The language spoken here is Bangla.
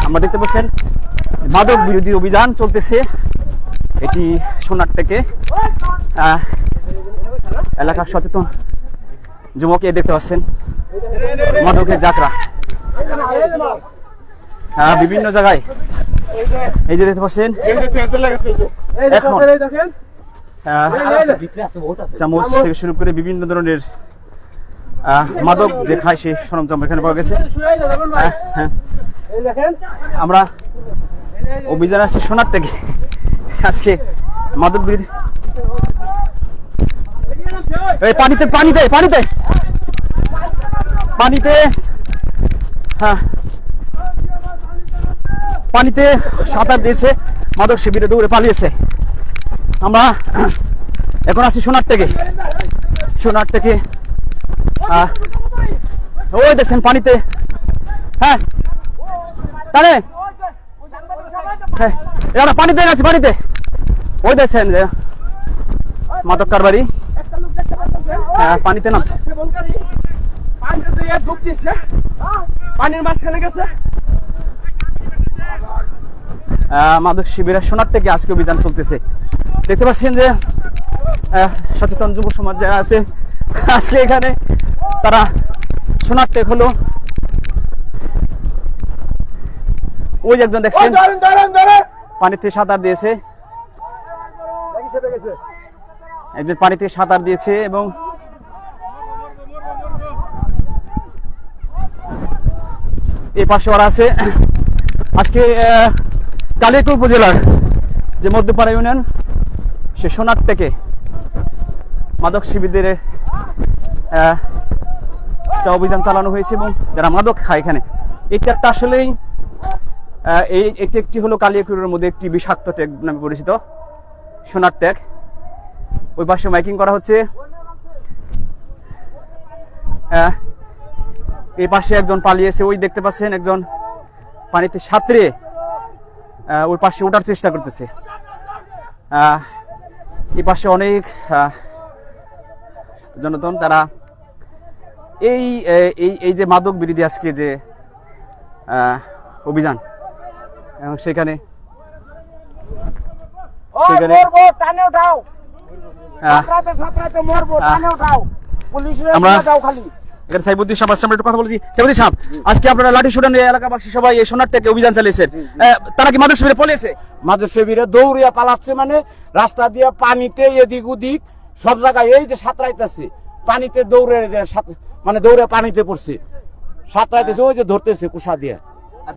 আমরা দেখতে পাচ্ছেন মাদক বিরোধী অভিযান চলতেছে। এটি সোনারটেকে এলাকার সচেতন যুবক দেখতে পাচ্ছেন মাদকের যাত্রা বিভিন্ন জায়গায়। এই যে দেখতে পাচ্ছেন এখন চামচ থেকে শুরু করে বিভিন্ন ধরনের মাদক যে খায় সেই সরঞ্জাম এখানে পাওয়া গেছে। আমরা অভিযান আসছি সোনারটেকে আজকে মাদক বিরোধী। পানিতে পানিতে পানিতে পানিতে হ্যাঁ পানিতে সাঁতার দিয়েছে, মাদক শিবিরে দৌড়ে পালিয়েছে। আমরা এখন আছি সোনারটেকে। সোনারটেকে ওই দেখছেন পানিতে, হ্যাঁ তাহলে এরা পানিতে গেছে, পানিতে ওই দেখছেন যে মাদক কারবারি পানিতে নামছে, পানির মাঝখানে গেছে। মাদক শিবিরের সোনারটেকে আজকে অভিযান চলতেছে। দেখতে পাচ্ছেন যে সচেতন যুব সমাজ যারা আছে আজকে এখানে তারা সোনারটেক হলো। ওই একজন দেখছেন পানিতে সাঁতার দিয়েছে, একজন পানিতে সাঁতার দিয়েছে এবং এই পাশে ওরা আছে। আজকে কালিয়াকৈর উপজেলার যে মধ্যপাড়া ইউনিয়ন সে সোনারটেকে মাদক শিবিরদের একটা অভিযান চালানো হয়েছে এবং যারা মাদক খায় এখানে, এটা একটা আসলেই এটি একটি হলো কালিয়াকৈরের মধ্যে একটি বিষাক্ত ট্যাগ নামে পরিচিত সোনারটেক। ওই পাশে মাইকিং করা হচ্ছে। এই পাশে একজন পালিয়েছে, ওই দেখতে পাচ্ছেন একজন পানিতে সাঁতরে ওই পাশে ওঠার চেষ্টা করতেছে। এই পাশে অনেক জনগণ তারা এই এই যে মাদক বিরোধী আজকে যে অভিযান এবং সেখানে সাইবুদ্দিন সাহেব আমরা একটু কথা বলেছি। সাইবুদ্দিন সাহেব, আজকে আপনারা লাঠি সোডা নিয়ে এলাকাবাসী সবাই এই সোনারটেকে অভিযান চালিয়েছেন, তারা কি মাদক শিবিরে পলিয়েছে? মাদক শিবিরে দৌড়িয়া পালাচ্ছে, মানে রাস্তা দিয়ে পানিতে এদিক ওদিক সব জায়গায় এই যে সাঁতরাইতেছে পানিতে দৌড়ে, মানে দৌড়ে পানিতে পড়ছে, সাঁতরাইতেছে, ওই যে ধরতেছে কুসা দিয়ে।